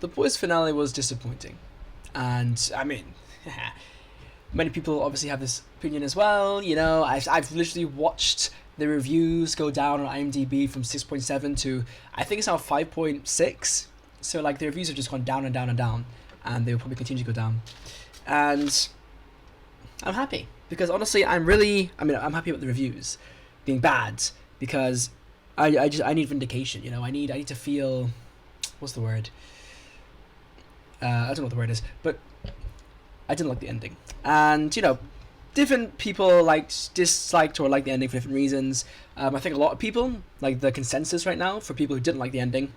the boys finale was disappointing, and I mean, many people obviously have this opinion as well. You know, I've literally watched the reviews go down on IMDb from 6.7 to I think it's now 5.6. So like the reviews have just gone down and down and down, and they will probably continue to go down. And I'm happy because honestly, I'm happy about the reviews being bad because I need vindication. You know, I need to feel, what's the word? I don't know what the word is, but I didn't like the ending, and you know, different people disliked or liked the ending for different reasons. I think a lot of people, like the consensus right now for people who didn't like the ending,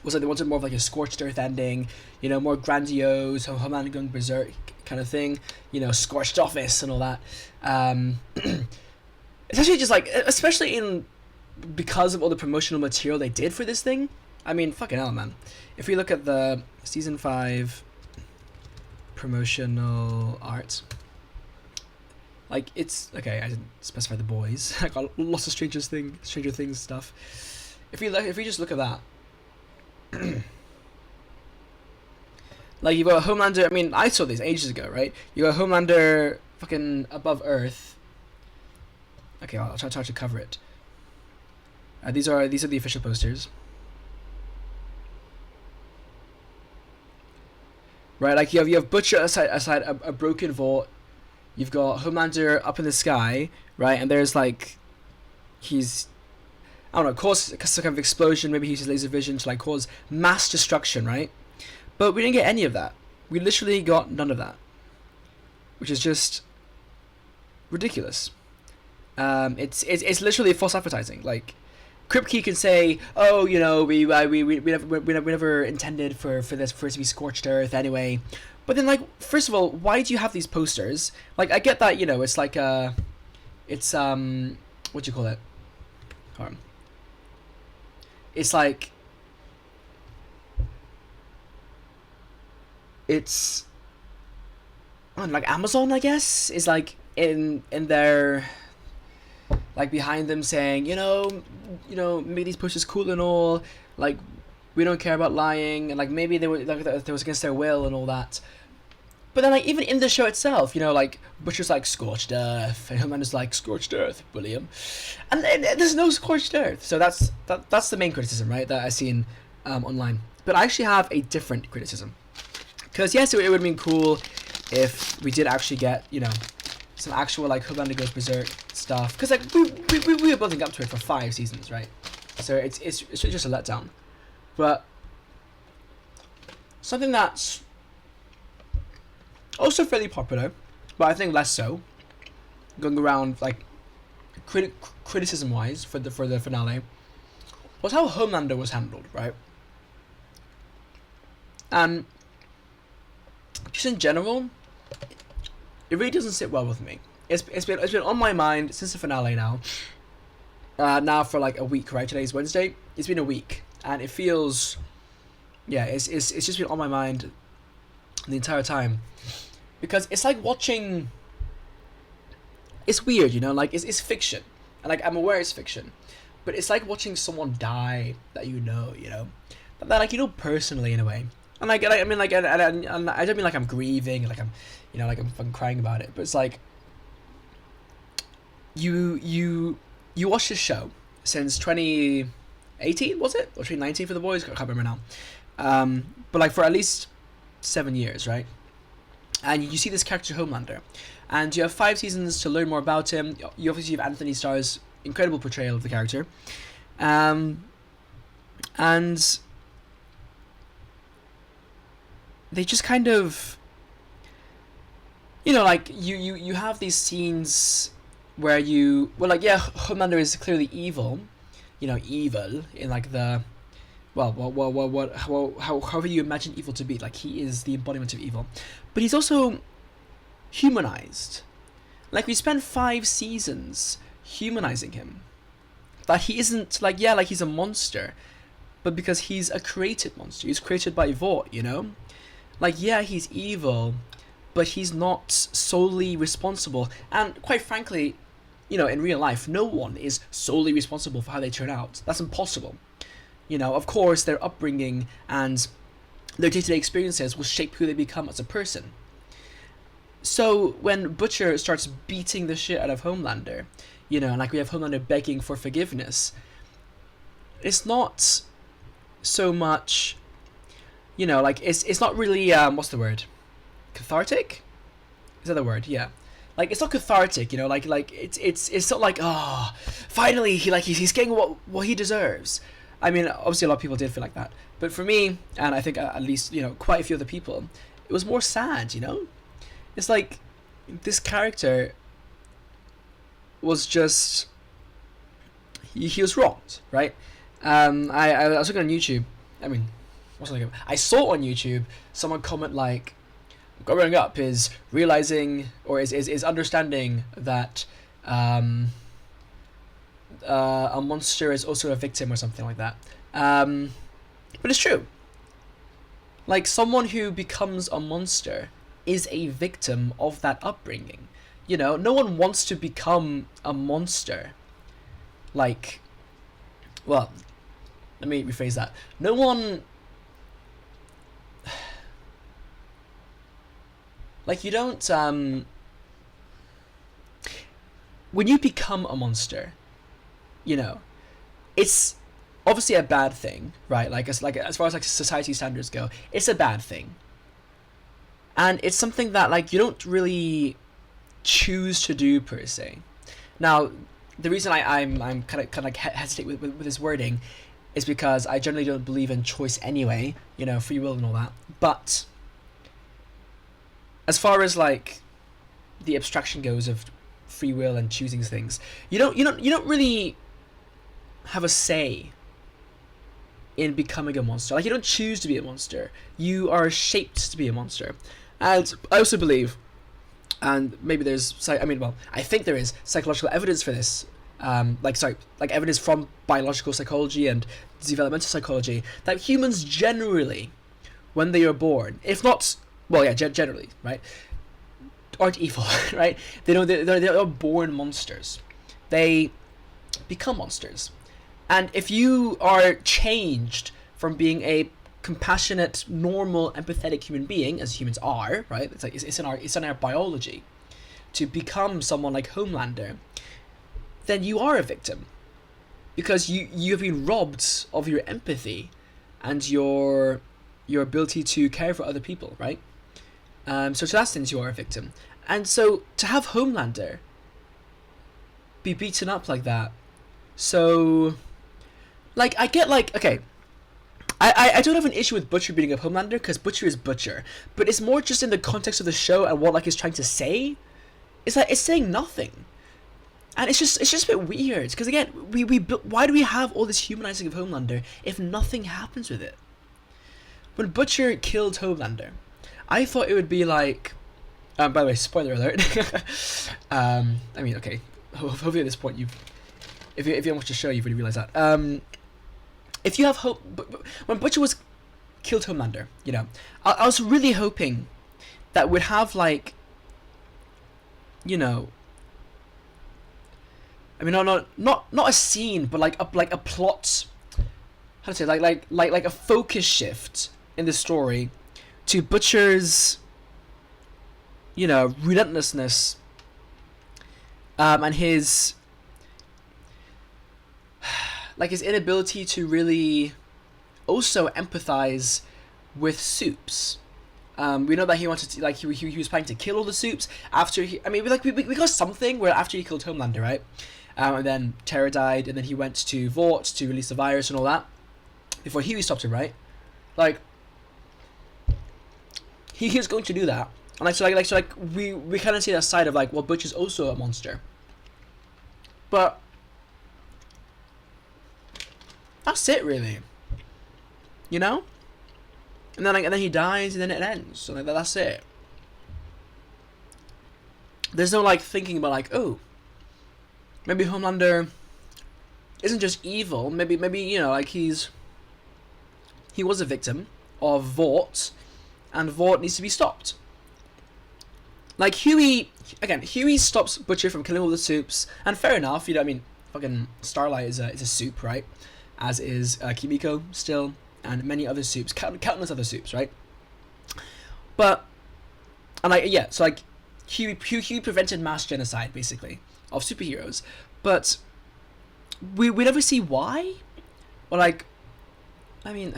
was that they wanted more of like a scorched earth ending, you know, more grandiose, Homelander going berserk kind of thing, you know, scorched office and all that. It's actually just like, especially because of all the promotional material they did for this thing. I mean, fucking hell, man. If we look at the season 5 promotional art, like, it's okay. I didn't specify the boys. I got lots of Stranger Things stuff. If we just look at that, like you got Homelander. I mean, I saw this ages ago, right? You got Homelander fucking above Earth. Okay, I'll try to cover it. These are the official posters. Right, like you have Butcher aside a broken vault. You've got Homelander up in the sky, right? And there's like, he's, I don't know, cause some kind of explosion. Maybe he uses laser vision to like cause mass destruction, right? But we didn't get any of that. We literally got none of that, which is just ridiculous. It's literally false advertising. Like, Kripke can say, "Oh, you know, we never intended for it to be scorched earth anyway." But then, like, first of all, why do you have these posters? Like, I get that, you know, it's like what do you call it? Hold on. It's like, it's on like Amazon, I guess, is like in their, like, behind them saying, you know, make these posters cool and all, like, we don't care about lying, and like maybe they were like that was against their will and all that. But then, like, even in the show itself, you know, like, Butcher's like scorched earth, and Homelander's like scorched earth, William, and there's no scorched earth. So that's the main criticism, right, that I've seen online. But I actually have a different criticism, because yes, it would have been cool if we did actually get, you know, some actual like Homelander goes berserk stuff, because like we were building up to it for 5 seasons, right? So it's just a letdown. But something that's also fairly popular, but I think less so, going around like criticism wise for the finale, was how Homelander was handled, right? And just in general, it really doesn't sit well with me. It's been on my mind since the finale now. Now for like a week, right? Today's Wednesday. It's been a week, and it feels, yeah, it's just been on my mind the entire time, because it's like watching. It's weird, you know, like it's fiction, and like I'm aware it's fiction, but it's like watching someone die that you know, that like you know personally in a way. And like I mean, like, and I don't mean like I'm grieving, like I'm, you know, like I'm fucking crying about it, but it's like you watch this show since 2018, was it, or 2019 for the boys? I can't remember now. But like for at least 7 years, right? And you see this character Homelander, and you have 5 seasons to learn more about him. You obviously have Anthony Starr's incredible portrayal of the character, and they just kind of, you know, like you have these scenes where Homelander is clearly evil, you know, evil in like the, however you imagine evil to be, like he is the embodiment of evil, but he's also humanized. Like we spent 5 seasons humanizing him, that he isn't like, yeah, like he's a monster, but because he's a created monster, he's created by Vought, you know. Like, yeah, he's evil, but he's not solely responsible. And quite frankly, you know, in real life, no one is solely responsible for how they turn out. That's impossible. You know, of course, their upbringing and their day-to-day experiences will shape who they become as a person. So when Butcher starts beating the shit out of Homelander, you know, and like we have Homelander begging for forgiveness, it's not so much, you know, like it's not really what's the word? Cathartic? Is that the word? Yeah. Like it's not cathartic, you know, like it's not like, oh, finally he's getting what he deserves. I mean, obviously a lot of people did feel like that, but for me, and I think at least, you know, quite a few other people, it was more sad, you know. It's like this character was just he was wronged, right? I was looking on YouTube. I mean, what's I I saw on YouTube someone comment like, growing up is realizing or is understanding that a monster is also a victim or something like that. But it's true. Like, someone who becomes a monster is a victim of that upbringing. You know, no one wants to become a monster. Like, well, let me rephrase that. No one... Like, you don't, when you become a monster, you know, it's obviously a bad thing, right? Like as far as like society standards go, it's a bad thing. And it's something that like you don't really choose to do per se. Now, the reason I'm kind of like hesitate with this wording is because I generally don't believe in choice anyway, you know, free will and all that. But as far as like the abstraction goes of free will and choosing things, you don't really have a say in becoming a monster. Like, you don't choose to be a monster. You are shaped to be a monster. And I also believe, and maybe there's, I think there is psychological evidence for this. Like evidence from biological psychology and developmental psychology that humans generally, when they are born, if not, well, yeah, generally, right, aren't evil, right? They're born monsters. They become monsters. And if you are changed from being a compassionate, normal, empathetic human being, as humans are, right? It's like it's in our biology, to become someone like Homelander, then you are a victim, because you have been robbed of your empathy and your ability to care for other people, right? So to that sense, you are a victim. And so to have Homelander be beaten up like that, so like I get like, okay, I don't have an issue with Butcher beating up Homelander, because Butcher is Butcher, but it's more just in the context of the show and what like he's trying to say. It's like it's saying nothing. And it's just a bit weird, because again, why do we have all this humanizing of Homelander if nothing happens with it? When Butcher killed Homelander, I thought it would be like, by the way, spoiler alert. I mean, okay, hopefully at this point if you haven't watched the show, you've already realized that. If you have hope, when Butcher killed Homelander, you know, I was really hoping that we'd have like, you know, I mean, not a scene, but like a plot. How to say, like a focus shift in the story to Butcher's, you know, relentlessness, and his like his inability to really also empathize with Supes. We know that he wanted to, like, he was planning to kill all the Supes after he. I mean, we got something where after he killed Homelander, right? And then Terra died, and then he went to Vought to release the virus and all that before Hughie stopped him, right? Like, he was going to do that, and so we kind of see that side of like, well, Butch is also a monster, but that's it, really, you know. And then he dies, and then it ends, so that's it. There's no like thinking about like, oh, maybe Homelander isn't just evil. Maybe you know, like he was a victim of Vought, and Vought needs to be stopped. Like Hughie stops Butcher from killing all the Supes, and fair enough. You know, I mean, fucking Starlight is a Supe, right? As is Kimiko still. and many other soups, countless other soups, right? But, and like, yeah, so like, Hughie prevented mass genocide, basically, of superheroes, but we never see why, or like, I mean,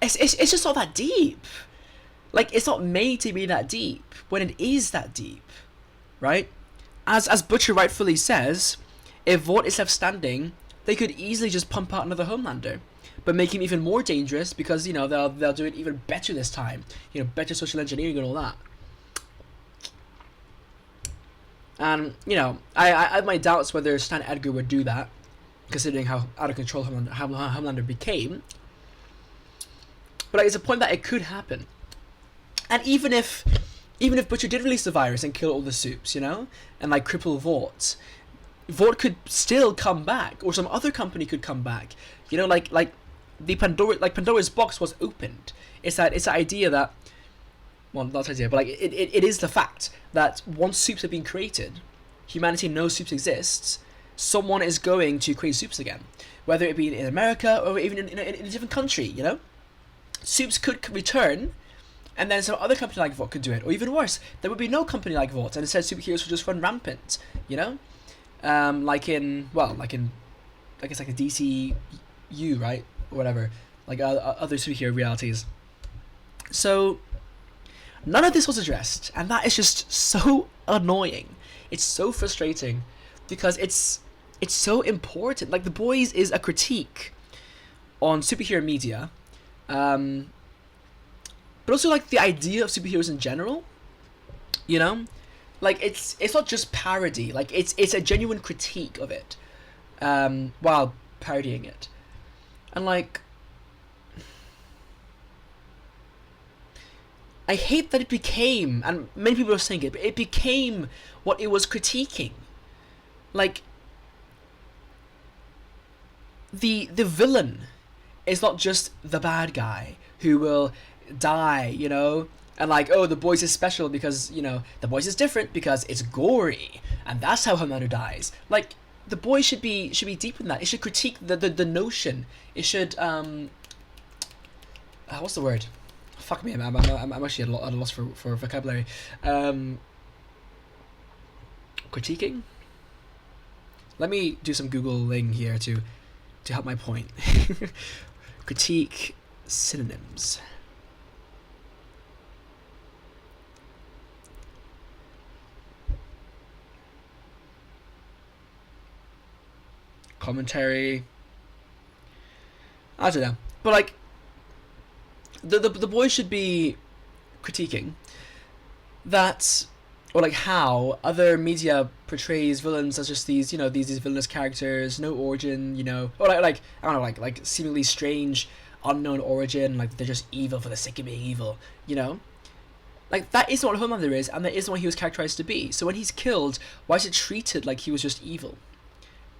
it's just not that deep. Like, it's not made to be that deep when it is that deep, right? As Butcher rightfully says, if Vought is left standing, they could easily just pump out another Homelander, but make him even more dangerous because, you know, they'll do it even better this time. You know, better social engineering and all that. And, you know, I have my doubts whether Stan Edgar would do that, considering how out of control Homelander became. But like, it's a point that it could happen. And even if Butcher did release the virus and kill all the soups, you know, and like cripple Vought could still come back, or some other company could come back. You know, like Pandora's box was opened. It's that idea that, well, not the idea, but like it is the fact that once soups have been created, humanity knows soups exists. Someone is going to create soups again, whether it be in America or even in a different country. You know, soups could return. And then some other company like Vought could do it, or even worse, there would be no company like Vought, and instead superheroes would just run rampant, you know, like in I guess like a DCU, right, or whatever, like other superhero realities. So none of this was addressed, and that is just so annoying. It's so frustrating because it's so important. Like, The Boys is a critique on superhero media. But also, like, the idea of superheroes in general, you know, like, it's not just parody. Like, it's a genuine critique of it, while parodying it, and like, I hate that it became, and many people are saying it, but it became what it was critiquing. Like, the villain is not just the bad guy who will die, you know, and like, oh, The Boys is special because, you know, The Boys is different because it's gory, and that's how Homelander dies. Like, The Boys should be deeper than that. It should critique the notion. It should what's the word? Fuck me, I'm actually at a loss for vocabulary. Critiquing. Let me do some Googling here to help my point. Critique synonyms. Commentary. I don't know, but like, the Boys should be critiquing that, or like how other media portrays villains as just these, you know, these villainous characters, no origin, you know, or like I don't know, like seemingly strange, unknown origin, like they're just evil for the sake of being evil, you know. Like, that isn't what Homelander is, and that isn't what he was characterized to be. So when he's killed, why is it treated like he was just evil,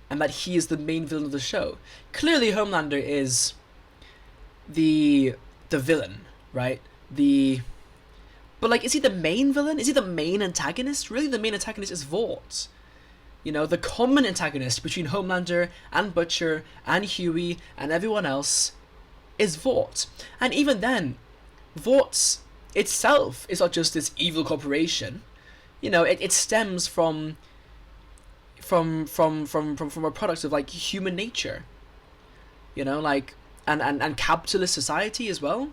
and that he is the main villain of the show? Clearly, Homelander is the villain, right? But like, is he the main villain? Is he the main antagonist? Really, the main antagonist is Vought. You know, the common antagonist between Homelander and Butcher and Hughie and everyone else is Vought. And even then, Vought itself is not just this evil corporation. You know, it stems from a product of like human nature. You know, like, and capitalist society as well.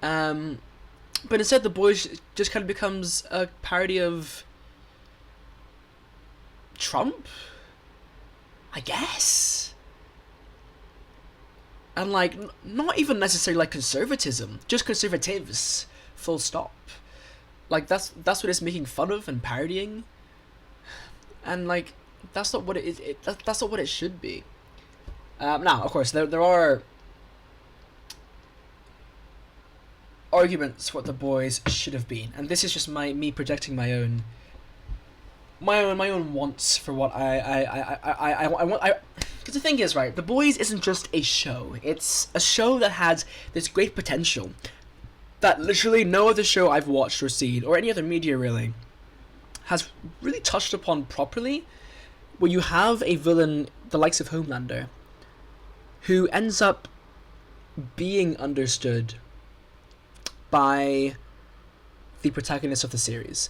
But instead, The Boys just kind of becomes a parody of Trump, I guess. And like, not even necessarily like conservatism, just conservatives, full stop. Like, that's what it's making fun of and parodying. And like, that's not what it is. That's not what it should be. Now, of course, there are arguments for what The Boys should have been, and this is just me projecting my own wants for what I want. Because the thing is, right, The Boys isn't just a show. It's a show that had this great potential that literally no other show I've watched or seen, or any other media really, has really touched upon properly. Where you have a villain the likes of Homelander, who ends up being understood by the protagonist of the series.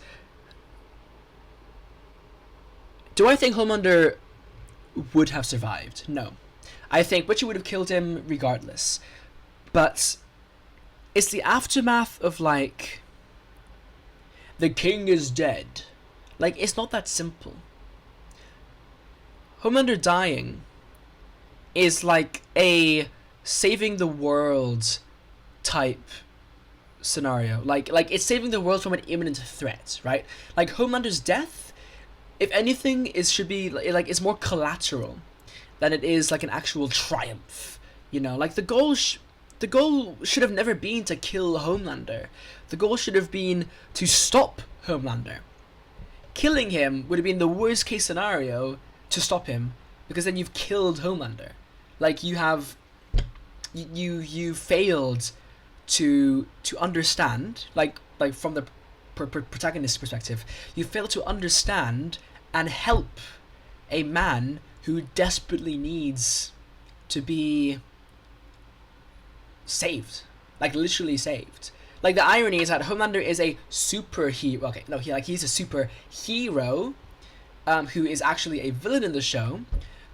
Do I think Homelander would have survived? No. I think Witcher would have killed him regardless. But it's the aftermath of, like, the king is dead. Like, it's not that simple. Homelander dying is like a saving the world type scenario. Like it's saving the world from an imminent threat, right? Like, Homelander's death, if anything, should be like it's more collateral than it is like an actual triumph. You know, like the goal should have never been to kill Homelander. The goal should have been to stop Homelander. Killing him would have been the worst case scenario to stop him, because then you've killed Homelander. Like, you failed to understand, like from the protagonist's perspective, you failed to understand and help a man who desperately needs to be saved, like literally saved. Like, the irony is that Homelander is a superhero. Okay, no, he's a superhero, who is actually a villain in the show,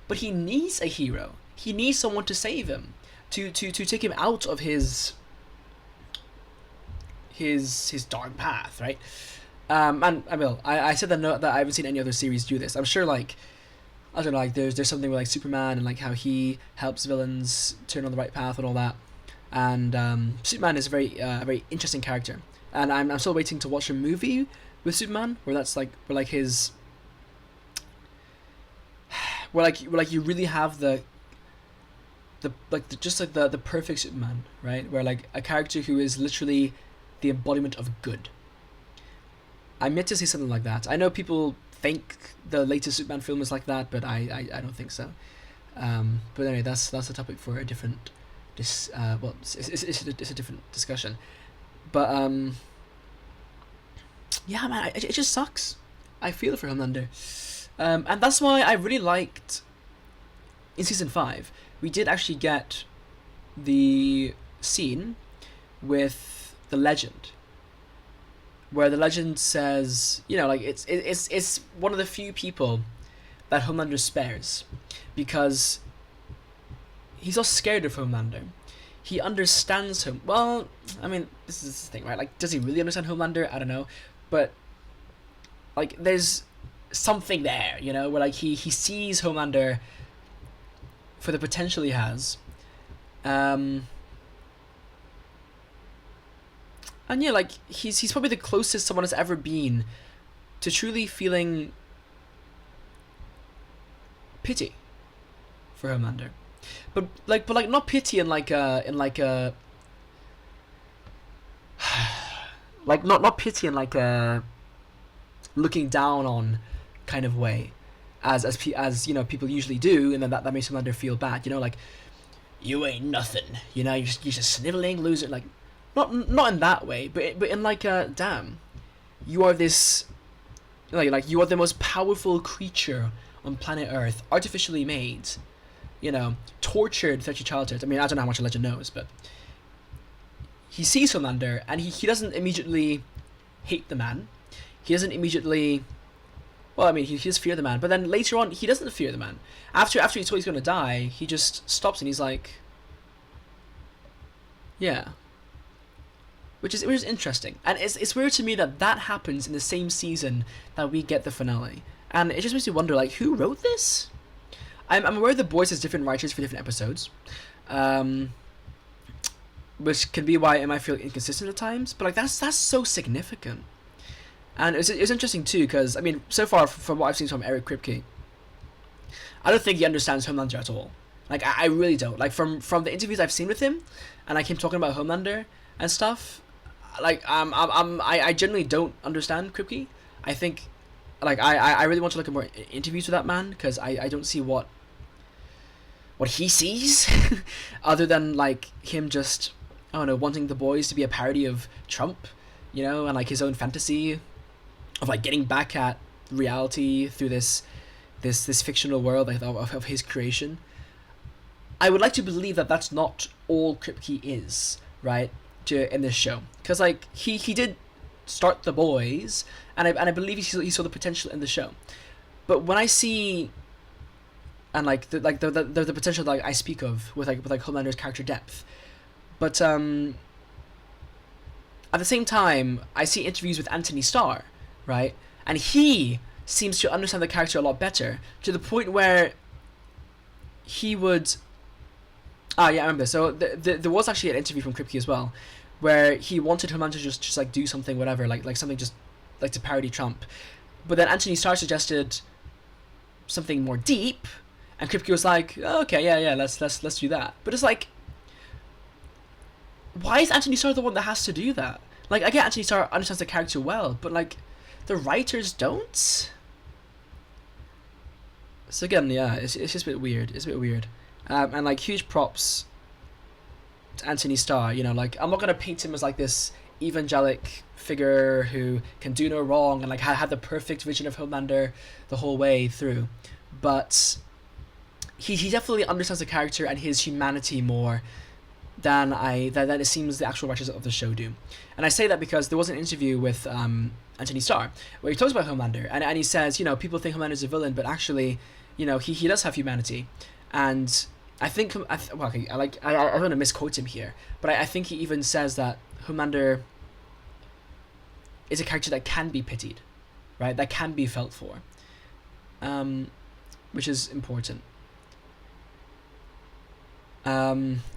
but he needs a hero. He needs someone to save him, to take him out of his dark path, right? And I said that I haven't seen any other series do this. I'm sure, like, I don't know, like there's something with like Superman and like how he helps villains turn on the right path and all that. And Superman is a very interesting character, and I'm still waiting to watch a movie with Superman where you really have the perfect Superman, right? Where like a character who is literally the embodiment of good. I'm yet to see something like that. I know people think the latest Superman film is like that, but I don't think so. But anyway, that's a topic for a different. It's a different discussion. But yeah, man, it just sucks. I feel for Homelander. And that's why I really liked, in season 5, we did actually get the scene with the Legend, where the Legend says, you know, like it's one of the few people that Homelander spares, because he's not scared of Homelander. He understands him. Well, I mean, this is the thing, right? Like, does he really understand Homelander? I don't know, but like, there's something there, you know, where like he sees Homelander for the potential he has, and yeah, like he's probably the closest someone has ever been to truly feeling pity for Homelander, but not pity in like a like not pity in like a looking down on kind of way, as you know, people usually do, and then that makes Homelander feel bad, you know, like, you ain't nothing, you know, you're just a sniveling loser, like, not in that way, but in like a, damn, you are this, like you are the most powerful creature on planet Earth, artificially made, you know, tortured throughout your childhood. I mean, I don't know how much a Legend knows, but he sees Homelander, and he doesn't immediately hate the man. He doesn't immediately, well, I mean, he does fear the man, but then later on, he doesn't fear the man. After he's told he's gonna die, he just stops and he's like, yeah. Which is interesting. And it's weird to me that happens in the same season that we get the finale. And it just makes me wonder, like, who wrote this? I'm aware The Boys has different writers for different episodes, which can be why it might feel inconsistent at times, but like that's so significant. And it was interesting too, because I mean, so far from what I've seen from Eric Kripke, I don't think he understands Homelander at all. Like, I really don't. Like, from the interviews I've seen with him, and like him talking about Homelander and stuff, like I generally don't understand Kripke. I think, like, I really want to look at more interviews with that man, because I don't see what he sees other than like him just, I don't know, wanting The Boys to be a parody of Trump, you know, and like his own fantasy of like getting back at reality through this fictional world, like, of his creation. I would like to believe that that's not all Kripke is, right? In this show, because like he did start the boys, and I believe he saw the potential in the show. But when I see, and like the potential that I speak of with like Homelander's character depth, but at the same time I see interviews with Anthony Starr, right, and he seems to understand the character a lot better, to the point where he would. Ah, yeah, I remember. So there was actually an interview from Kripke as well, where he wanted Homelander to just like do something, whatever, like something just like to parody Trump, but then Anthony Starr suggested something more deep, and Kripke was like, oh, okay, yeah, let's do that. But it's like, why is Anthony Starr the one that has to do that? Like, I get Anthony Starr understands the character well, but like, the writers don't. So again, yeah, it's just a bit weird. It's a bit weird. And like, huge props to Anthony Starr. You know, like, I'm not gonna paint him as like this evangelic figure who can do no wrong and like had the perfect vision of Homelander the whole way through, but he definitely understands the character and his humanity more than it seems the actual writers of the show do. And I say that because there was an interview with Anthony Starr where he talks about Homelander, and he says, you know, people think Homelander's a villain, but actually, you know, he does have humanity. And I think, well, okay, I don't want to misquote him here, but I think he even says that Homelander is a character that can be pitied, right? That can be felt for, which is important.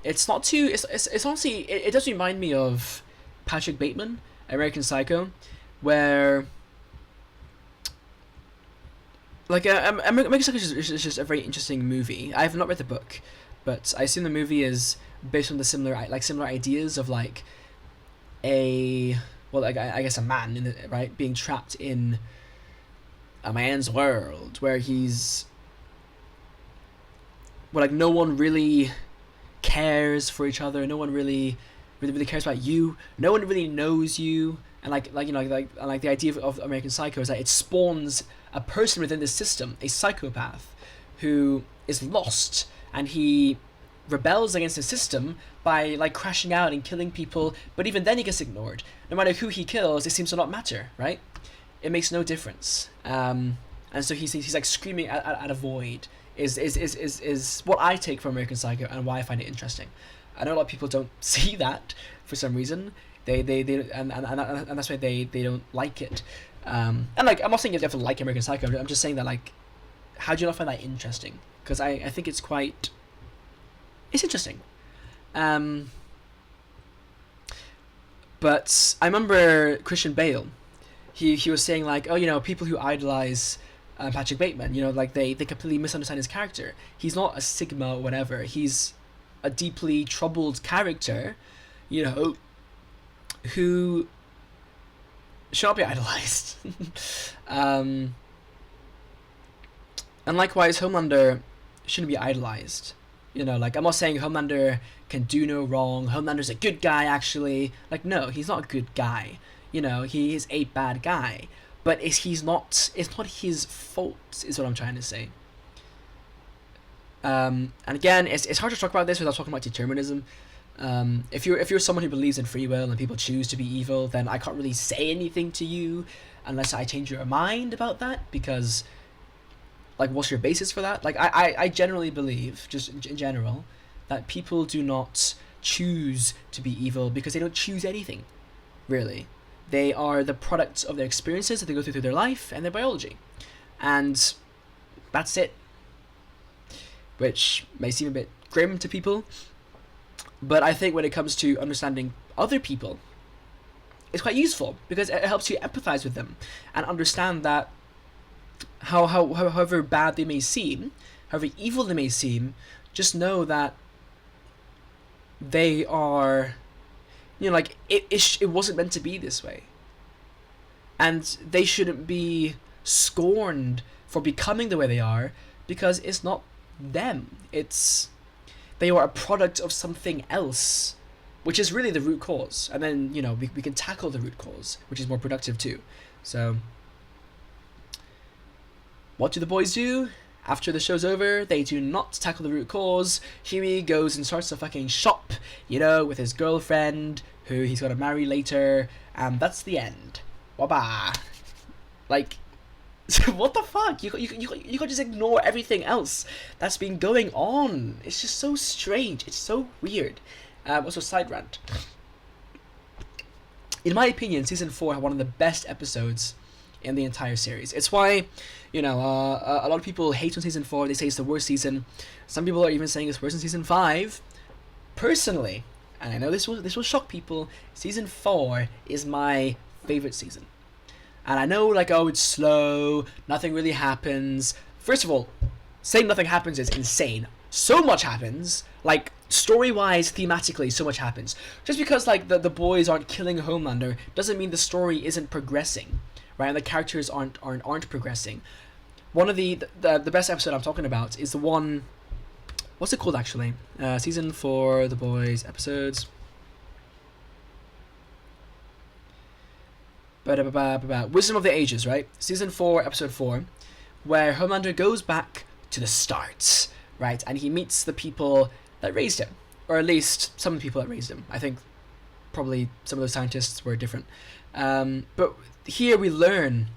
It's not too. It's honestly. It does remind me of Patrick Bateman, American Psycho, where like American Psycho is just a very interesting movie. I have not read the book, but I assume the movie is based on the similar ideas of like I guess a man right being trapped in a man's world where he's like no one really cares for each other, no one really cares about you, no one really knows you, and like the idea of American Psycho is that it spawns a person within the system, a psychopath who is lost, and he rebels against the system by like crashing out and killing people, but even then he gets ignored. No matter who he kills, it seems to not matter, right? It makes no difference. And so he's like screaming at a void is what I take from American Psycho and why I find it interesting. I know a lot of people don't see that for some reason. They and that's why they don't like it. And like, I'm not saying you have to like American Psycho. I'm just saying that like, how do you not find that interesting? Because I think it's interesting. But I remember Christian Bale. He was saying like, oh, you know, people who idolize Patrick Bateman, you know, like they completely misunderstand his character. He's not a Sigma or whatever. He's a deeply troubled character, you know, who should not be idolized. And likewise, Homelander shouldn't be idolized. You know, like, I'm not saying Homelander can do no wrong. Homelander's a good guy, actually. Like, no, he's not a good guy. You know, he is a bad guy. But it's not his fault, is what I'm trying to say. And again, it's hard to talk about this without talking about determinism. If you're someone who believes in free will and people choose to be evil, then I can't really say anything to you unless I change your mind about that, because like, what's your basis for that? Like, I generally believe, just in general, that people do not choose to be evil because they don't choose anything, really. They are the products of their experiences that they go through their life and their biology. And that's it. Which may seem a bit grim to people, but I think when it comes to understanding other people, it's quite useful because it helps you empathize with them and understand that however bad they may seem, however evil they may seem, just know that they are, you know, like, it wasn't meant to be this way. And they shouldn't be scorned for becoming the way they are, because it's not them. They are a product of something else, which is really the root cause. And then, you know, we can tackle the root cause, which is more productive too. So, what do the boys do? After the show's over, they do not tackle the root cause. Hughie goes and starts a fucking shop, with his girlfriend, who he's gonna marry later, and that's the end. Bye-bye. Like, what the fuck? You can't just ignore everything else that's been going on. It's just so strange. It's so weird. Also, side rant. In my opinion, season 4 had one of the best episodes in the entire series. It's why, a lot of people hate on season 4. They say it's the worst season. Some people are even saying it's worse than season 5. Personally, and I know this will shock people, season 4 is my favorite season. And I know, it's slow, nothing really happens. First of all, saying nothing happens is insane. So much happens, story-wise, thematically, so much happens. Just because, the boys aren't killing Homelander doesn't mean the story isn't progressing, right? And the characters aren't progressing. One of the best episode I'm talking about is the one... What's it called, actually? Season 4, The Boys, episodes... Wisdom of the Ages, right? Season 4, episode 4, where Homelander goes back to the start, right? And he meets the people that raised him, or at least some of the people that raised him. I think probably some of those scientists were different. But here we learn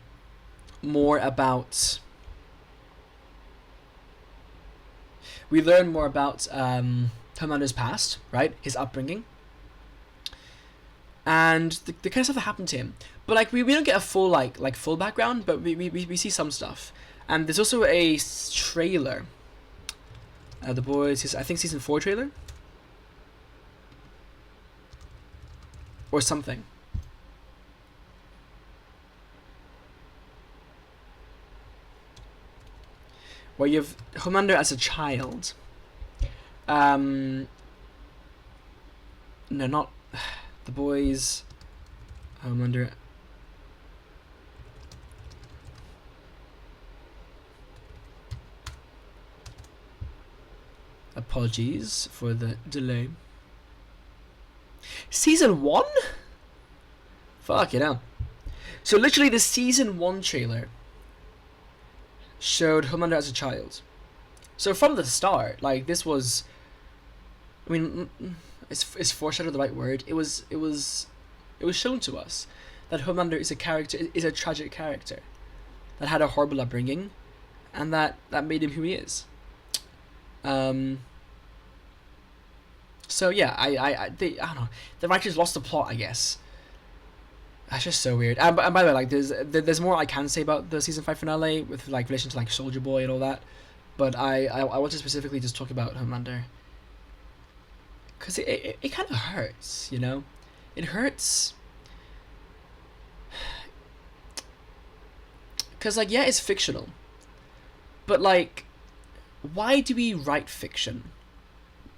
more about... Homelander's past, right? His upbringing. And the kind of stuff that happened to him. But we don't get a full full background, but we see some stuff. And there's also a trailer. The Boys, I think season 4 trailer? Or something. Where you have Homelander as a child. No, not... The Boys... Homelander... Apologies for the delay. Season 1? Fuck, So literally the season 1 trailer showed Homelander as a child. So from the start, this was... I mean, is foreshadow the right word? It was shown to us that Homelander is a tragic character that had a horrible upbringing, and that made him who he is. So yeah, I don't know. The writers lost the plot, I guess. That's just so weird. And by the way, there's more I can say about the season 5 finale with relation to Soldier Boy and all that, but I want to specifically just talk about Homelander, because it kind of hurts, It hurts. Because yeah, it's fictional, but why do we write fiction?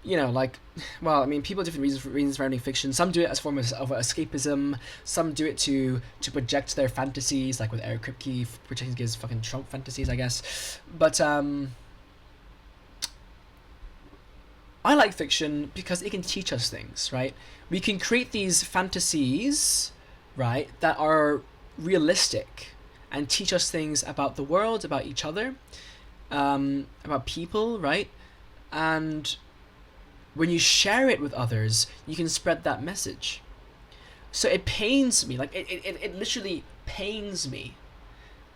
Well, I mean, people have different reasons for writing fiction. Some do it as a form of escapism. Some do it to project their fantasies, with Eric Kripke projecting his fucking Trump fantasies, I guess. But I like fiction because it can teach us things, right? We can create these fantasies, right, that are realistic and teach us things about the world, about each other, about people, right? And when you share it with others, you can spread that message. So it pains me, it literally pains me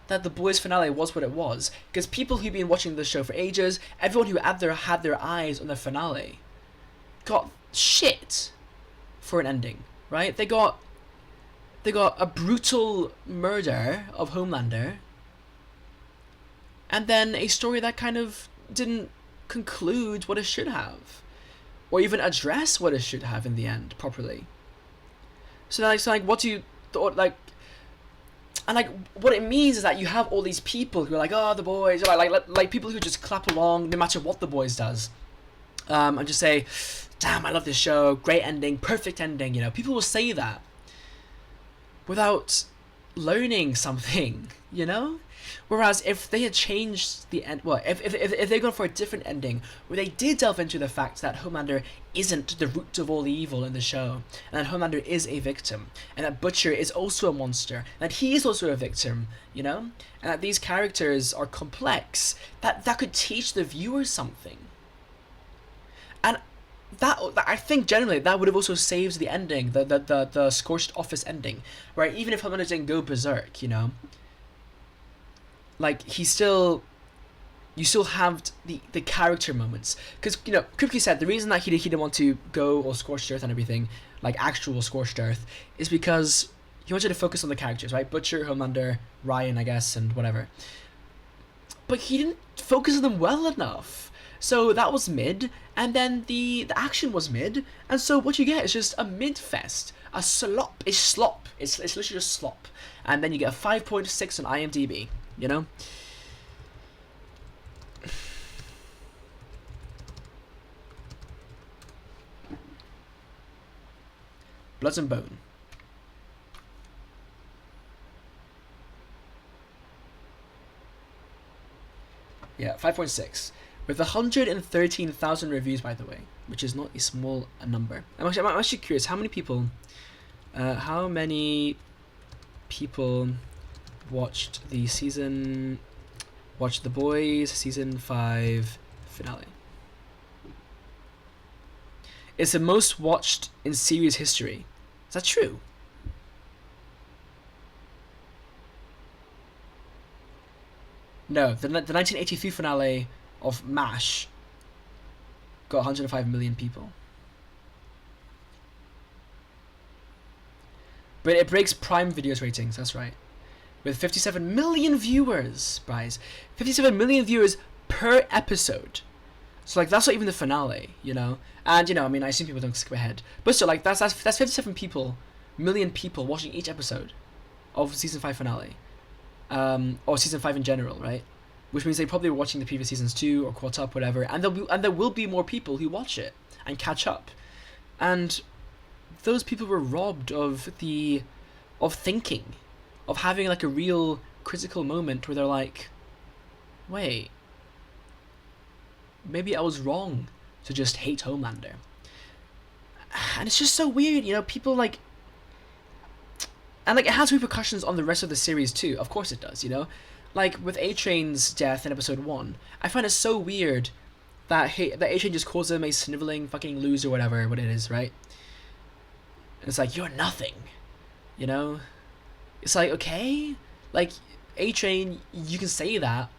that The Boys finale was what it was, because people who've been watching the show for ages, everyone who had their eyes on the finale, got shit for an ending, right? They got a brutal murder of Homelander, and then a story that kind of didn't conclude what it should have, or even address what it should have in the end properly. So what do you and what it means is that you have all these people who are oh, The Boys, like people who just clap along no matter what The Boys does, and just say, damn, I love this show, great ending, perfect ending. People will say that without learning something, you know? Whereas if they had changed the end, well, if they'd gone for a different ending, where they did delve into the fact that Homelander isn't the root of all evil in the show, and that Homelander is a victim, and that Butcher is also a monster, and that he is also a victim, you know? And that these characters are complex, that could teach the viewer something. And that I think generally that would have also saved the ending, the scorched office ending, right? Even if Homelander didn't go berserk, you know, like you still have the character moments, because you know Kripke said the reason that he didn't want to go all scorched earth and everything, like actual scorched earth, is because he wanted to focus on the characters, right? Butcher, Homelander, Ryan, I guess, and whatever. But he didn't focus on them well enough. So that was mid, and then the action was mid, and so what you get is just a mid fest, a slop. It's slop. It's literally just slop, and then you get a 5.6 on IMDb. You know. Bloods and Bone. Yeah, 5.6. With 113,000 reviews, by the way, which is not a small number. I'm actually curious, how many people watched The Boys season 5 finale? It's the most watched in series history. Is that true? No, the 1983 finale of MASH got 105 million people. But it breaks Prime Video's ratings, that's right. With 57 million viewers, guys. 57 million viewers per episode. So, like, that's not even the finale, you know? And, you know, I mean, I assume people don't skip ahead. But still, like, that's 57 million people watching each episode of Season 5 finale. Or Season 5 in general, right? Which means they probably were watching the previous seasons too, or caught up, whatever. And there will be more people who watch it and catch up. And those people were robbed of thinking, of having like a real critical moment where they're like, wait, maybe I was wrong to just hate Homelander. And it's just so weird, you know, people like, and like it has repercussions on the rest of the series too. Of course it does, you know. Like with A-Train's death in episode 1, I find it so weird that A-Train just calls him a sniveling fucking loser, whatever, what it is, right? And it's like, you're nothing, you know? It's like, okay, like, A-Train, you can say that,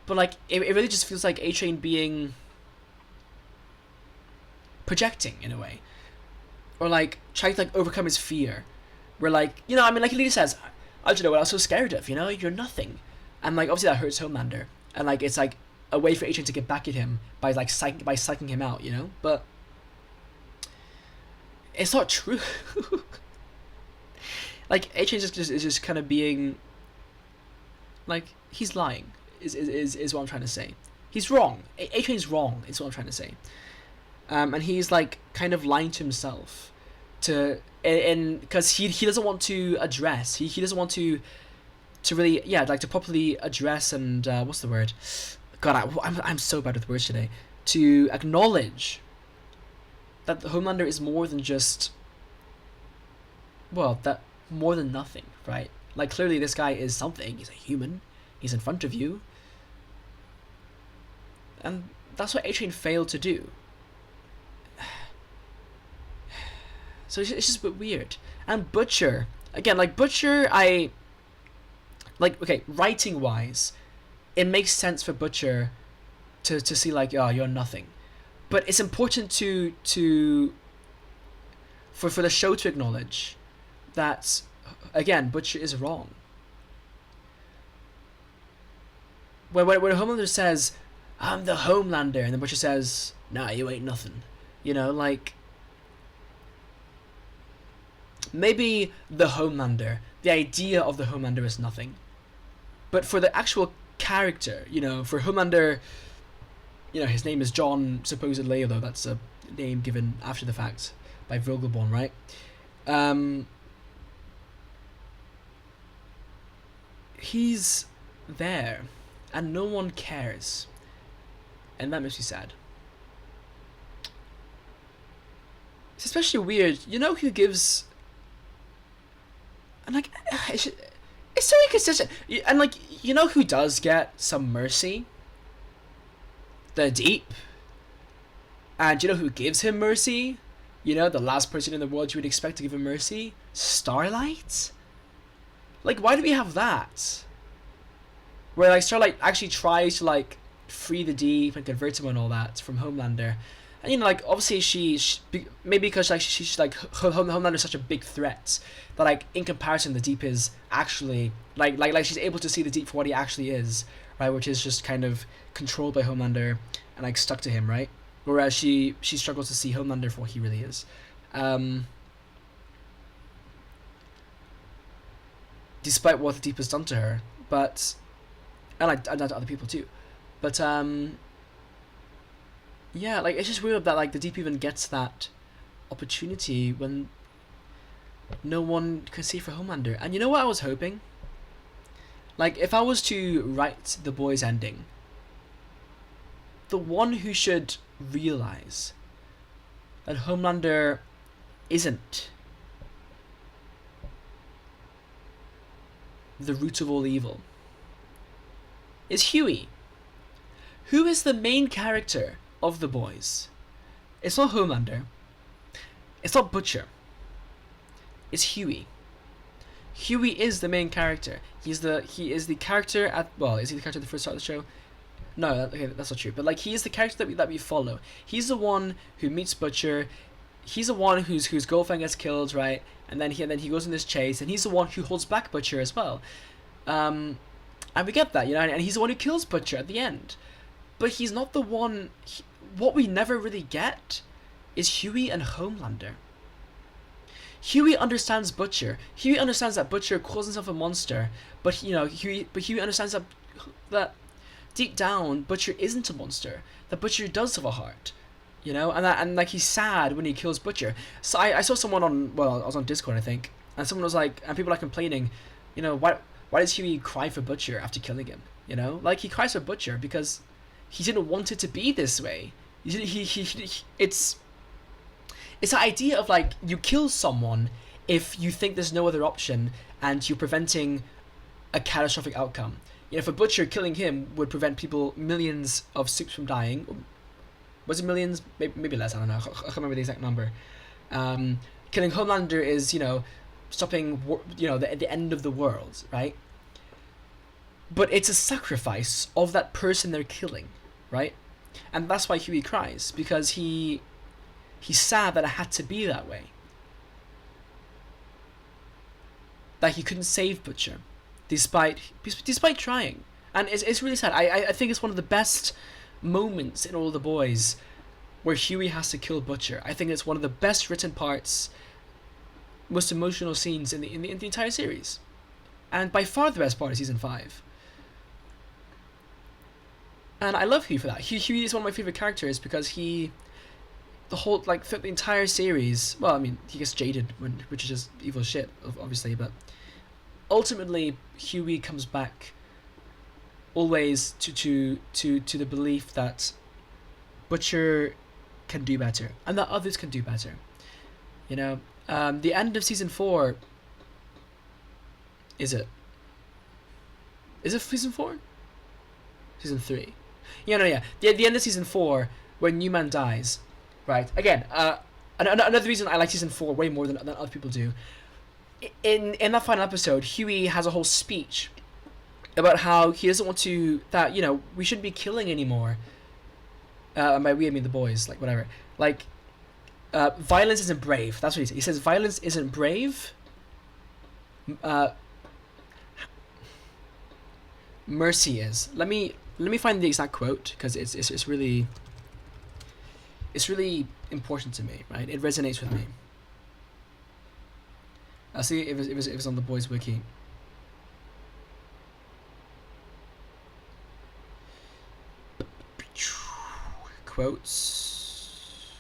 but like, it really just feels like A-Train being projecting in a way. Or like, trying to like overcome his fear. Where like, you know, I mean, like he says, I don't know what I was so scared of, you know, you're nothing. And like obviously that hurts Homelander, and like it's like a way for A-Train to get back at him by like psyching him out, you know. But it's not true. Like A-Train is just kind of being like he's lying. Is what I'm trying to say. He's wrong. A-Train's wrong. Is what I'm trying to say. And he's like kind of lying to himself, because he doesn't want to address. He doesn't want to really, yeah, like to properly address and what's the word? God, I'm so bad with words today. To acknowledge that the Homelander is more than just, well, that more than nothing, right? Like clearly this guy is something. He's a human. He's in front of you, and that's what A-Train failed to do. So it's just a bit weird. And Butcher, again, like Butcher, okay, writing wise, it makes sense for Butcher to see like, oh, you're nothing, but it's important for the show to acknowledge that, again, Butcher is wrong. When Homelander says, I'm the Homelander, and then Butcher says, nah, you ain't nothing, you know, like, maybe the Homelander, the idea of the Homelander is nothing. But for the actual character, you know, for Homelander, you know, his name is John, supposedly, although that's a name given after the fact by Vogelborn, right? he's there, and no one cares, and that makes me sad. It's especially weird. You know who gives, and like, it's so inconsistent. And like, you know who does get some mercy? The Deep. And you know who gives him mercy? You know, the last person in the world you would expect to give him mercy? Starlight? Like, why do we have that? Where like Starlight actually tries to like free the Deep and convert him and all that from Homelander. And you know, like, obviously she maybe because like she's like Homelander is such a big threat that like in comparison the Deep is actually like she's able to see the Deep for what he actually is, right? Which is just kind of controlled by Homelander and like stuck to him, right? Whereas she struggles to see Homelander for what he really is. Despite what the Deep has done to her, but and to other people too, but yeah, like it's just weird that like the Deep even gets that opportunity when no one can see for Homelander. And you know what I was hoping? Like if I was to write the Boys ending, the one who should realize that Homelander isn't the root of all evil is Hughie, who is the main character of the Boys. It's not Homelander. It's not Butcher. It's Hughie. Hughie is the main character. He is the character at, well, is he the character at the first start of the show? No, okay, that's not true. But like he is the character that we follow. He's the one who meets Butcher. He's the one whose girlfriend gets killed, right? And then he goes in this chase, and he's the one who holds back Butcher as well. And we get that, you know, and he's the one who kills Butcher at the end. But he's not the one. What we never really get is Hughie and Homelander. Hughie understands Butcher. Hughie understands that Butcher calls himself a monster, but you know, Hughie understands that deep down Butcher isn't a monster. That Butcher does have a heart, you know, and like he's sad when he kills Butcher. So I saw someone on, well, I was on Discord I think, and someone was like, and people are complaining, you know, why does Hughie cry for Butcher after killing him? You know, like he cries for Butcher because he didn't want it to be this way. It's the idea of like you kill someone if you think there's no other option and you're preventing a catastrophic outcome. You know, for Butcher, killing him would prevent millions of Supes from dying. Was it millions? Maybe less. I don't know. I can't remember the exact number. Killing Homelander is, you know, stopping, you know, the end of the world, right? But it's a sacrifice of that person they're killing, right? And that's why Hughie cries, because he's sad that it had to be that way. That he couldn't save Butcher, despite trying. And it's really sad. I think it's one of the best moments in all the Boys where Hughie has to kill Butcher. I think it's one of the best written parts, most emotional scenes in the entire series. And by far the best part of season 5. And I love Hughie for that. Hughie is one of my favorite characters because the entire series, well, I mean, he gets jaded which is just evil shit, obviously, but ultimately Hughie comes back always to the belief that Butcher can do better and that others can do better. You know, the end of season 4, is it season 4? Season 3. Yeah, no, yeah. The end of season 4, when Newman dies, right? Again, another reason I like season 4 way more than other people do. In that final episode, Hughie has a whole speech about how he doesn't want to, that, you know, we shouldn't be killing anymore. And by we, I mean the Boys, like, whatever. Like, violence isn't brave. That's what he says. He says violence isn't brave. Mercy is. Let me find the exact quote, because it's really important to me, right? It resonates with me. I'll see if it was on the Boys wiki. Quotes.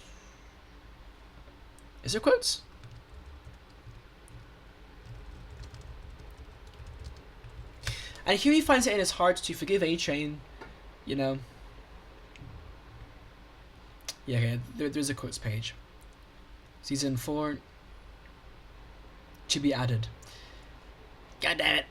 Is there quotes? And Hughie finds it in his heart to forgive A-Train, you know. Yeah, okay, there's a quotes page. Season 4 to be added. God damn it.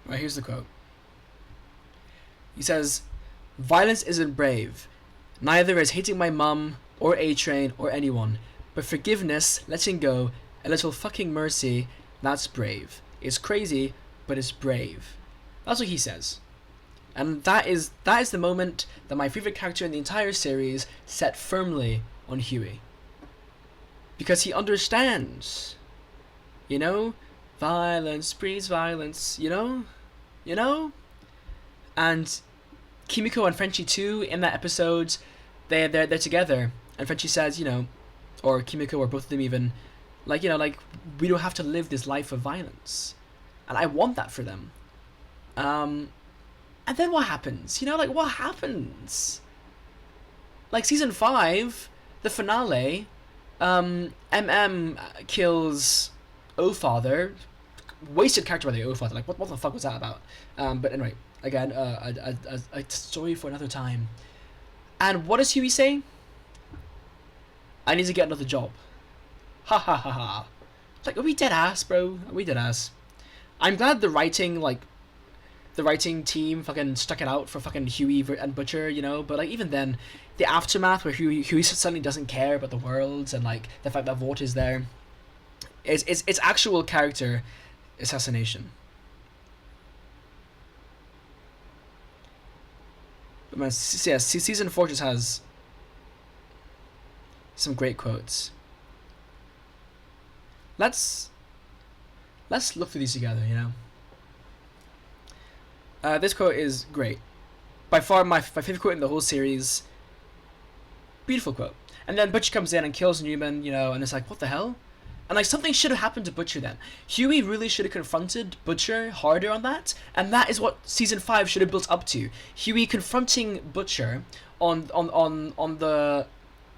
Right, here's the quote. He says, "Violence isn't brave. Neither is hating my mum or A-Train or anyone. But forgiveness, letting go, a little fucking mercy, that's brave. It's crazy, but it's brave." That's what he says. And that is the moment that my favorite character in the entire series set firmly on Hughie. Because he understands. You know? Violence breeds violence, you know? You know? And Kimiko and Frenchie too, in that episode, they're together. And Frenchie says, you know, or Kimiko or both of them even, like, you know, like, we don't have to live this life of violence. And I want that for them. And then what happens? You know, like, what happens? Like, season 5, the finale, MM kills O-Father. Wasted character by the O-Father. Like, what the fuck was that about? But anyway, again, a story for another time. And what does Hughie say? I need to get another job. Ha ha ha ha. Like, are we dead ass, bro? Are we dead ass? I'm glad the writing team fucking stuck it out for fucking Hughie and Butcher, you know? But, like, even then, the aftermath where Hughie suddenly doesn't care about the world and, like, the fact that Vought is there. It's actual character assassination. But man, yeah, season 4 just has some great quotes. Let's look through these together, you know. This quote is great. By far my favorite quote in the whole series. Beautiful quote. And then Butcher comes in and kills Newman, you know, and it's like, what the hell? And, like, something should have happened to Butcher then. Hughie really should have confronted Butcher harder on that, and that is what season 5 should have built up to. Hughie confronting Butcher on the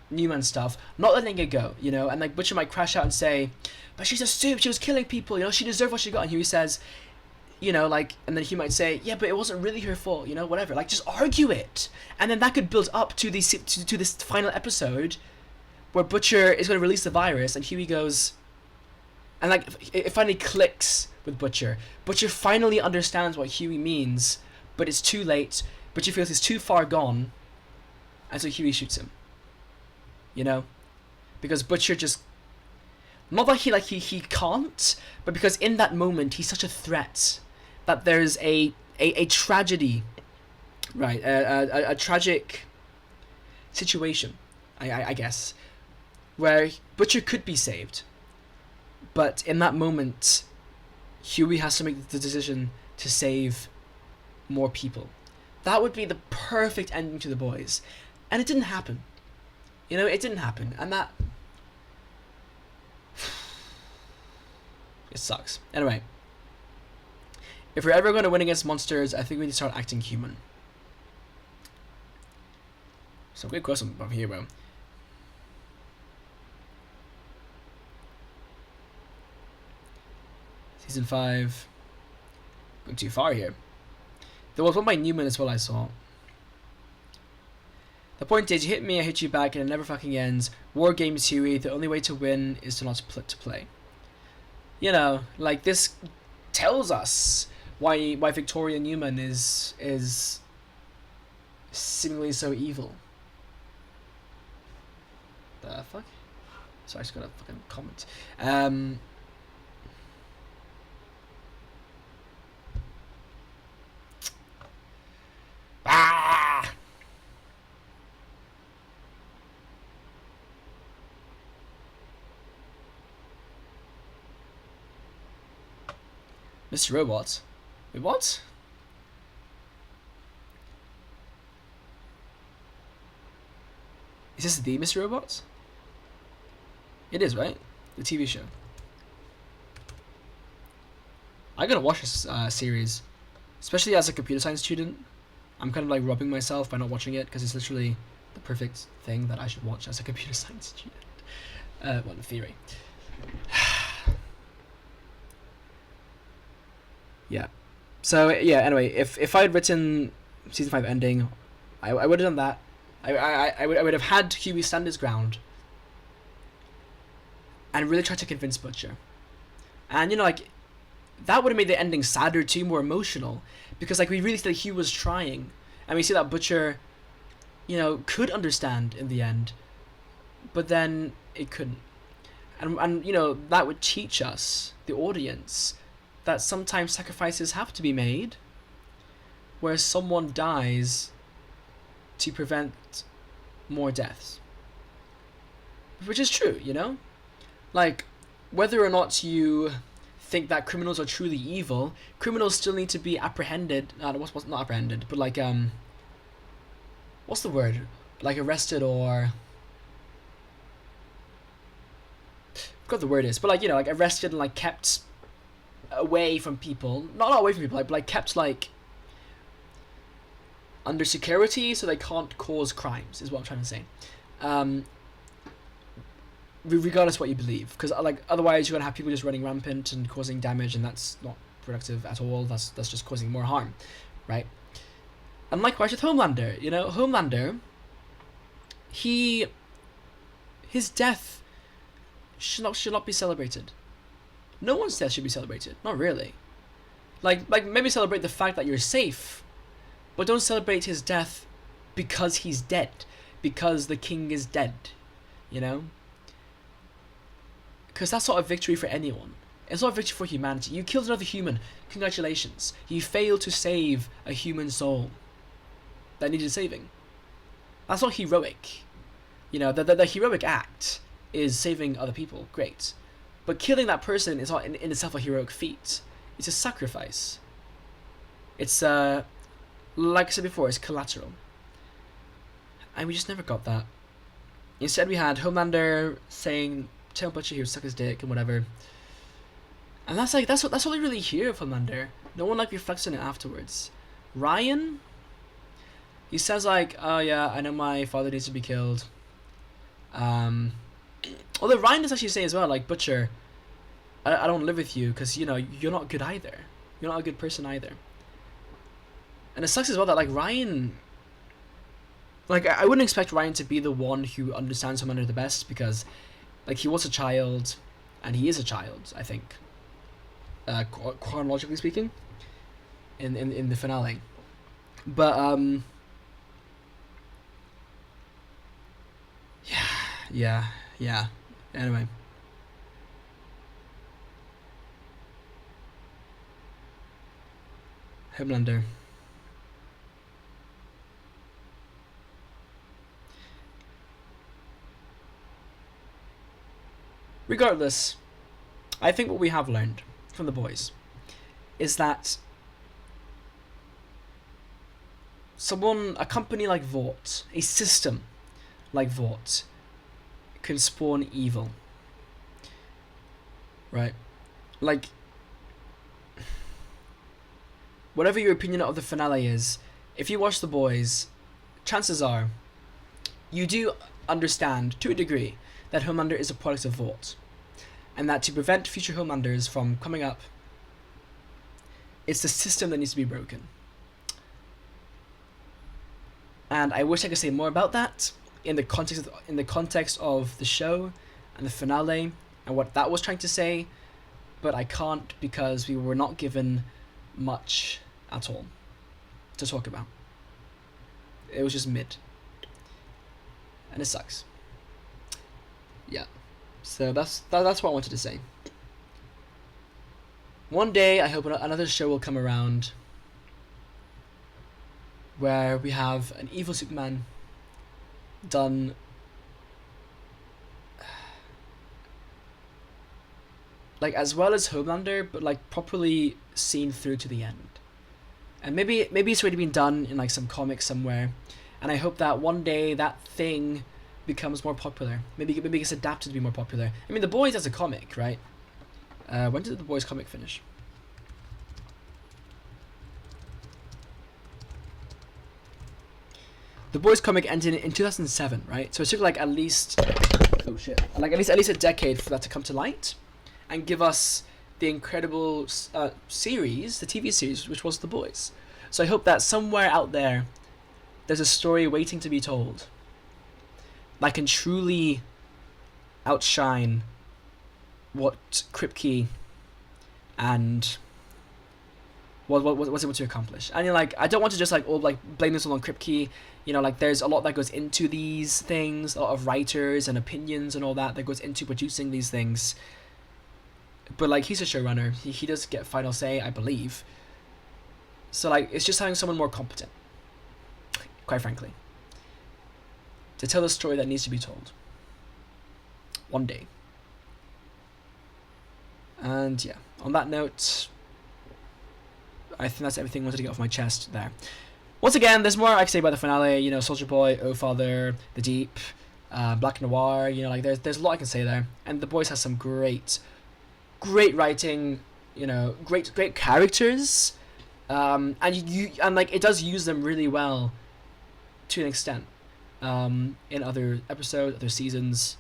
Newman stuff, not letting it go, you know, and, like, Butcher might crash out and say, but she's a soup, she was killing people, you know, she deserved what she got, and Hughie says, you know, like, and then he might say, yeah, but it wasn't really her fault, you know, whatever, like, just argue it, and then that could build up to this final episode, where Butcher is going to release the virus, and Hughie goes, and, like, it finally clicks with Butcher. Butcher finally understands what Hughie means, but it's too late. Butcher feels he's too far gone, and so Hughie shoots him. You know? Because Butcher just... Not that he can't, but because in that moment he's such a threat that there's a tragedy, right? A tragic situation, I guess, where Butcher could be saved. But in that moment, Hughie has to make the decision to save more people. That would be the perfect ending to The Boys. And it didn't happen. You know, it didn't happen. And that... It sucks. Anyway. If we're ever going to win against monsters, I think we need to start acting human. Some great quotes from here, bro. Season 5. Going too far here. There was one by Newman as well I saw. The point is, you hit me, I hit you back, and it never fucking ends. War games, Hughie. The only way to win is to not to play. You know, like, this tells us why Victoria Newman is seemingly so evil. The fuck? Sorry, I just got a fucking comment. Ah! Mr. Robot? Wait, what? Is this the Mr. Robot? It is, right? The TV show. I gotta watch this series, especially as a computer science student. I'm kind of like robbing myself by not watching it because it's literally the perfect thing that I should watch as a computer science student. Well, in theory. Yeah. So yeah. Anyway, if I had written season 5 ending, I would have done that. I would have had Hughie stand his ground and really try to convince Butcher, and like that would have made the ending sadder too, more emotional, because like we really see that Hughie was trying, and we see that Butcher, could understand in the end, but then it couldn't, and that would teach us, the audience, that sometimes sacrifices have to be made, where someone dies to prevent more deaths, which is true, like whether or not you think that criminals are truly evil, criminals still need to be apprehended. What's not apprehended, but like what's the word? Like arrested or I forgot what the word is, but like like arrested and like kept away from people. Not away from people, but like kept like under security so they can't cause crimes. Is what I'm trying to say. Regardless of what you believe, because like otherwise you're gonna have people just running rampant and causing damage, and that's not productive at all. That's just causing more harm, right? And likewise with Homelander, Homelander, his death should not be celebrated. No one's death should be celebrated. Not really. Like maybe celebrate the fact that you're safe, but don't celebrate his death because he's dead, because the king is dead, Because that's not a victory for anyone. It's not a victory for humanity. You killed another human. Congratulations. You failed to save a human soul that needed saving. That's not heroic. The heroic act is saving other people. Great. But killing that person is not in itself a heroic feat. It's a sacrifice. It's, like I said before, it's collateral. And we just never got that. Instead we had Homelander tell Butcher he would suck his dick and whatever. And that's all we really hear of Homelander. No one like reflects on it afterwards. Ryan, he says like, oh yeah, I know my father needs to be killed. Although Ryan does actually say as well, like, Butcher, I don't live with you because you're not good either. You're not a good person either. And it sucks as well that like Ryan, like I wouldn't expect Ryan to be the one who understands Homelander the best, because like he was a child, and he is a child, I think, chronologically speaking, in the finale. But yeah. Anyway, Homelander. Regardless, I think what we have learned from the boys is that a company like Vought, a system like Vought, can spawn evil. Right? Like, whatever your opinion of the finale is, if you watch the boys, chances are you do understand, to a degree, that Homelander is a product of Vought, and that to prevent future Homelanders from coming up, it's the system that needs to be broken. And I wish I could say more about that in the context of the show and the finale and what that was trying to say, but I can't because we were not given much at all to talk about. It was just mid, and it sucks. Yeah, so that's what I wanted to say. One day I hope another show will come around where we have an evil Superman done like as well as Homelander, but like properly seen through to the end. And maybe it's already been done in like some comics somewhere, and I hope that one day that thing becomes more popular. Maybe it gets adapted to be more popular. I mean, The Boys as a comic, right? When did The Boys comic finish? the Boys comic ended in 2007, right? So it took like at least, oh shit, like at least a decade for that to come to light, and give us the incredible series, the TV series, which was The Boys. So I hope that somewhere out there, there's a story waiting to be told that can truly outshine what Kripke and was able to accomplish. And like, I don't want to just like all like blame this all on Kripke. Like there's a lot that goes into these things, a lot of writers and opinions and all that goes into producing these things. But like, he's a showrunner. He does get final say, I believe. So like, it's just having someone more competent, quite frankly, to tell the story that needs to be told. One day. And yeah, on that note, I think that's everything I wanted to get off my chest there. Once again, there's more I can say about the finale. Soldier Boy, Oh Father, The Deep, Black Noir. Like there's a lot I can say there. And The Boys has some great writing. Great characters. And like it does use them really well, to an extent. In other episodes, other seasons,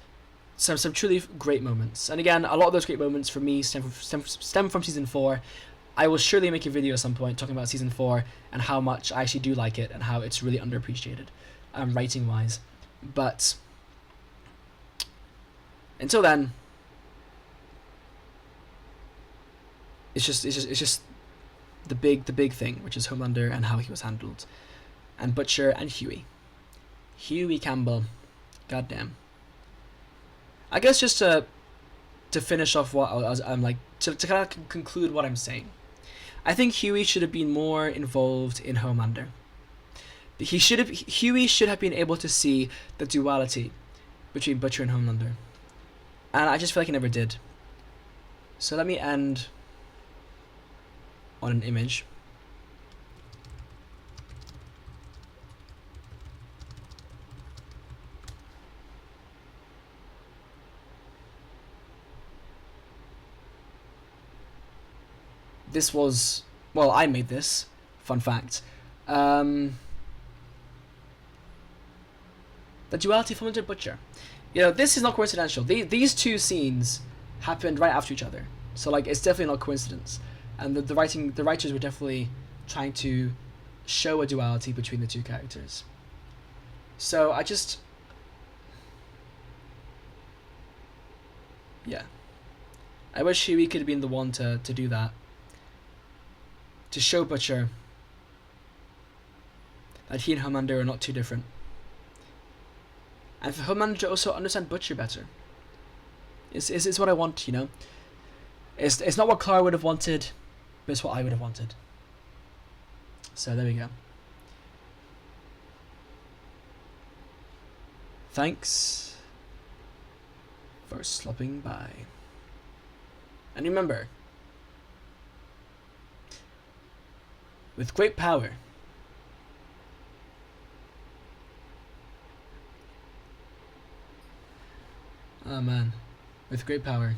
some truly great moments. And again, a lot of those great moments for me stem from season 4. I will surely make a video at some point talking about season 4 and how much I actually do like it and how it's really underappreciated, writing wise. But until then, it's just the big thing, which is Homelander and how he was handled, and Butcher and Hughie Campbell, goddamn. I guess just to finish off what I'm like, to kind of conclude what I'm saying, I think Hughie should have been more involved in Homelander. Hughie should have been able to see the duality between Butcher and Homelander, and I just feel like he never did. So let me end on an image. This was, well, I made this, fun fact. The duality of Homelander and Butcher. This is not coincidental. These two scenes happened right after each other. So like, it's definitely not coincidence. And the writers were definitely trying to show a duality between the two characters. So yeah. I wish Hughie could have been the one to do that. To show Butcher that he and Homelander are not too different. And for Homelander to also understand Butcher better. It's what I want, It's not what Clara would have wanted, but it's what I would have wanted. So there we go. Thanks for stopping by. And remember, with great power with great power